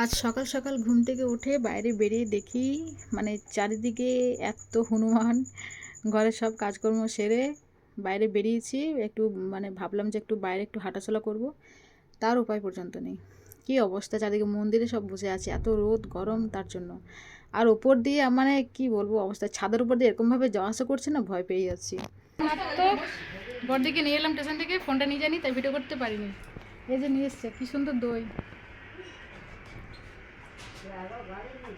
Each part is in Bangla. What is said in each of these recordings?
আজ সকাল সকাল ঘুম থেকে উঠে বাইরে বেরিয়ে দেখি মানে চারিদিকে এত হনুমান। ঘরের সব কাজকর্ম সেরে বাইরে বেরিয়েছি, একটু মানে ভাবলাম যে একটু বাইরে একটু হাঁটাচলা করব, তার উপায় পর্যন্ত নেই। কি অবস্থা, চারিদিকে মন্দিরে সব বসে আছে, এত রোদ গরম তার জন্য। আর ওপর দিয়ে মানে কি বলবো অবস্থা, ছাদের উপর দিয়ে এরকমভাবে যাওয়া আসা করছে না, ভয় পেয়ে যাচ্ছি। তো বড়দিকে নিয়ে এলাম স্টেশন থেকে, ফোনটা নিয়ে জানি তাই ভিডিও করতে পারিনি। এই যে নিয়ে এসছে কি সুন্দর দই,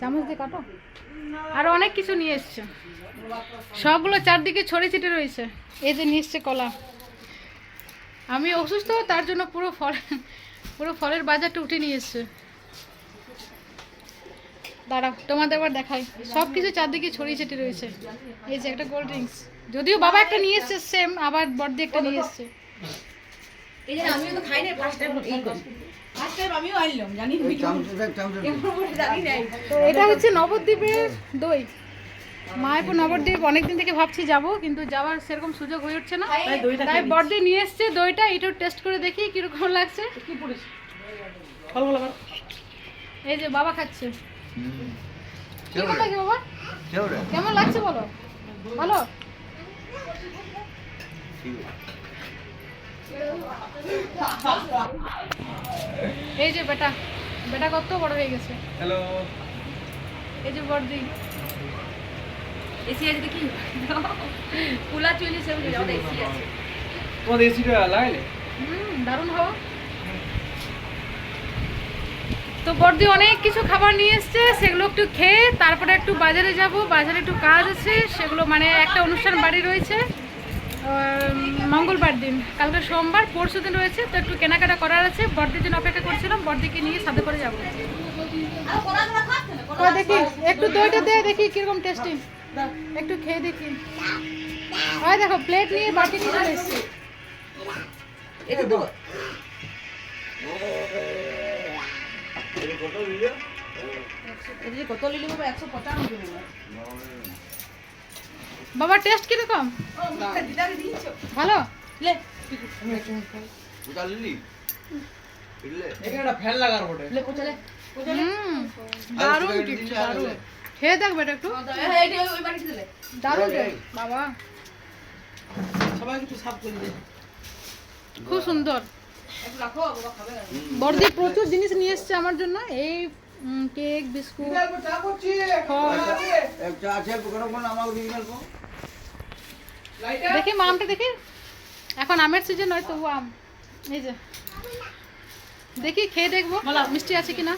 চামচ দিয়ে কাটো, আরো অনেক কিছু নিয়ে এসছে, সবগুলো চারদিকে ছড়িয়ে ছিটে রয়েছে। এই যে নিয়ে এসছে কলা, আমি অসুস্থ তার জন্য পুরো ফলের বাজারটা উঠে নিয়ে এসছে। দাঁড়াও তোমাদের আবার দেখাই, সব কিছু চারদিকে ছড়িয়ে ছিটে রয়েছে। এই যে একটা কোল্ড ড্রিঙ্কস, যদিও বাবা একটা নিয়ে এসছে সেম, আবার বড়দি একটা নিয়ে এসছে। এই যে আমিও তো খাই না, ফার্স্ট টাইম এই করি, ফার্স্ট টাইম আমিও আনলাম, জানি না তো এটা হচ্ছে নবদ্বীপের দই। মায়াপুর নবদ্বীপ অনেকদিন থেকে ভাবছি যাব, কিন্তু যাওয়ার সেরকম সুযোগ হয়ে উঠছে না, তাই বড়দি নিয়ে এসছে দইটা। এটাও টেস্ট করে দেখি কিরকম লাগছে। এই যে বাবা খাচ্ছে, কেমন লাগছে বাবা, কেমন লাগছে বলো, ভালো। এই যে বেটা বেটা কত বড় হয়ে গেছে। হ্যালো, এই যে বড়দি এসি আছে দেখি, কুলা চুলি সব যাও এসি আছে, তোমাদের এসিটা লাগাইলে দারুণ হবে। তো বড়দি অনেক কিছু খাবার নিয়ে এসছে, সেগুলো একটু খেয়ে তারপরে একটু বাজারে যাব, বাজারে একটু কাজ আছে, সেগুলো মানে একটা অনুষ্ঠান বাড়ি রয়েছে মঙ্গলবার দিন, কালকে সোমবার, পরশু দিন রয়েছে, তো একটু কেনাকাটা করার আছে। বড়দির জন্য অপেক্ষা করছিলাম, বড়দিকে নিয়ে সাথে করে যাবো। দেখি একটু দইটা দে, দেখি কিরকম টেস্টি, একটু খেয়ে দেখি। হয় দেখো প্লেট নিয়ে বাটি নিয়ে চলে এসছি। বাবা টেস্ট কিরকম, ভালো? খেয়ে দেখ বেটা একটু, দারুণ বাবা, খুব সুন্দর। বড়দি প্রচুর জিনিস নিয়ে এসছে আমার জন্য, এই কেক, বিস্কুট, দেখি আমটা দেখি, এখন আমের সিজন নয় তবু আম। এই যে দেখি খেয়ে দেখবো মিষ্টি আছে কিনা।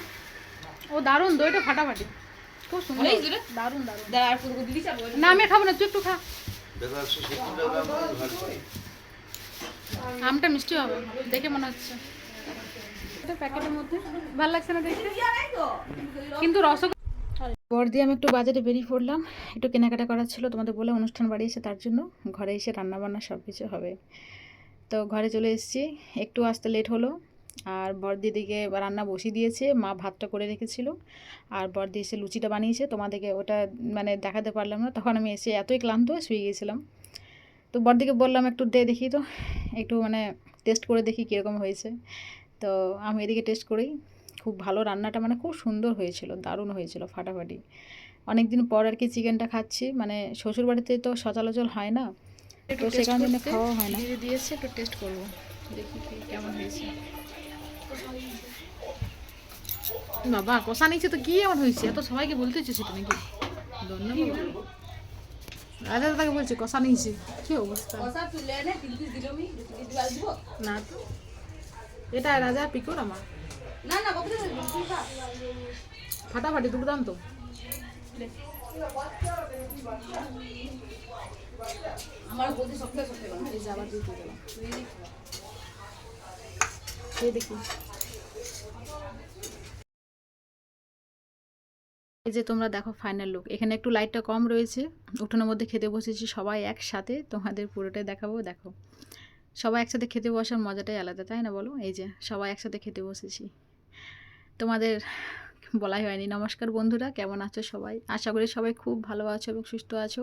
ও দারুণ, দইটা ফাটাফাটি, খুব সুন্দর, দারুণ দারুণ। না আমি খাবো না, তুই একটু খা, আমটা মিষ্টি হবে দেখে মনে হচ্ছে। এটা প্যাকেটের মধ্যে ভালো লাগছে না দেখতে, কিন্তু রসগোল্লা। বড়দি আমি একটু বাজারে বেরিয়ে পড়লাম, একটু কেনাকাটা করার ছিল, তোমাদের বলে অনুষ্ঠান বাড়ি এসে তার জন্য ঘরে এসে রান্নাবান্না সব কিছু হবে। তো ঘরে চলে এসেছি, একটু আসতে লেট হলো। আর বড়দি দিকে রান্না বসিয়ে দিয়েছে, মা ভাতটা করে রেখেছিল, আর বড়দি এসে লুচিটা বানিয়েছে, তোমাদেরকে ওটা মানে দেখাতে পারলাম না, তখন আমি এসে এতই ক্লান্ত শুয়ে গিয়েছিলাম। তো বড়দিকে বললাম একটু দে দেখি, তো একটু মানে টেস্ট করে দেখি কীরকম হয়েছে। তো আমি এদিকে টেস্ট করেই, খুব ভালো রান্নাটা, মানে খুব সুন্দর হয়েছিল, দারুণ হয়েছিল, ফাটাফাটি। অনেক দিন পর আর কি চিকেনটা খাচ্ছি, মানে শ্বশুর বাড়িতে তো সচরাচর হয় না, তো সেখান জন্য খাওয়া হয় না। দিয়েছে একটু টেস্ট করবো, দেখি কেমন হয়েছে। বাবা কষা নিচ্ছে তো কি এমন হয়েছে, এত সবাইকে বলতে হচ্ছে সেটা নাকি? রাজা দাদাকে বলছি কষা নিয়েছি, কি অবস্থা না তো, এটা রাজা পিকোর আমার, না না ফাটাফাটি দুর্দান্ত। আমার বলতে সবটাই সত্যি কথা, এই যে আবার দিয়ে দিলাম, খেয়ে দেখি। এই যে তোমরা দেখো ফাইনাল লুক, এখানে একটু লাইটটা কম রয়েছে, উঠোনের মধ্যে খেতে বসেছি সবাই একসাথে, তোমাদের পুরোটাই দেখাবো। দেখো সবাই একসাথে খেতে বসার মজাটাই আলাদা, তাই না বলো? এই যে সবাই একসাথে খেতে বসেছি, তোমাদের বলাই হয়নি। নমস্কার বন্ধুরা, কেমন আছো সবাই? আশা করি সবাই খুব ভালো আছো এবং সুস্থ আছো।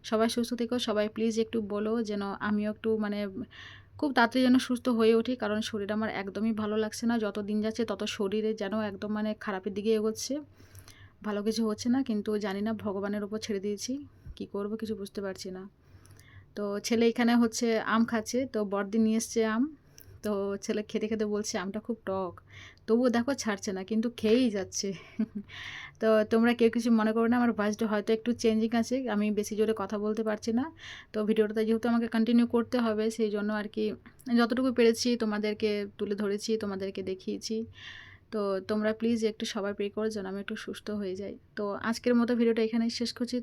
সবাই সুস্থ থেকো। সবাই প্লিজ একটু বলো যেন আমিও একটু মানে খুব তাড়াতাড়ি যেন সুস্থ হয়ে উঠি, কারণ শরীর আমার একদমই ভালো লাগছে না। যত দিন যাচ্ছে তত শরীরে যেন একদম মানে খারাপের দিকে এগোচ্ছে, ভালো কিছু হচ্ছে না। কিন্তু জানি না, ভগবানের উপর ছেড়ে দিয়েছি, কি করব কিছু বুঝতে পারছি না। তো ছেলে এখানে হচ্ছে আম খাচ্ছে, তো বড়দি নিয়ে এসছে আম। তো ছেলে খেতে খেতে বলছে আমটা খুব টক, তবুও দেখো ছাড়ছে না, কিন্তু খেয়েই যাচ্ছে। তো তোমরা কেউ কিছু মনে করো না, আমার ভয়েসটা হয়তো একটু চেঞ্জিং আছে, আমি বেশি জোরে কথা বলতে পারছি না। তো ভিডিওটা যেহেতু আমাকে কন্টিনিউ করতে হবে, সেই জন্য আর কি যতটুকু পেরেছি তোমাদেরকে তুলে ধরেছি, তোমাদেরকে দেখিয়েছি। তো তোমরা প্লিজ একটু সবাই প্রে করো যেন আমি একটু সুস্থ হয়ে যাই। তো আজকের মতো ভিডিওটা এখানেই শেষ করছি।